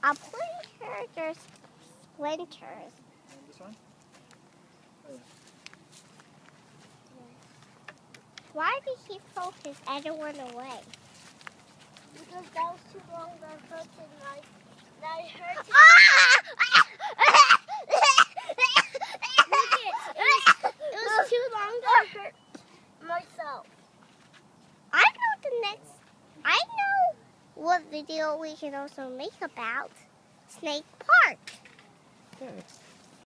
I'm pretty sure there's splinters. And this one? Oh, yeah. Why did he throw his other one away? Because that was too long. That hurted my. It was too long. That hurt myself. I know what video we can also make about Snake Park. Good.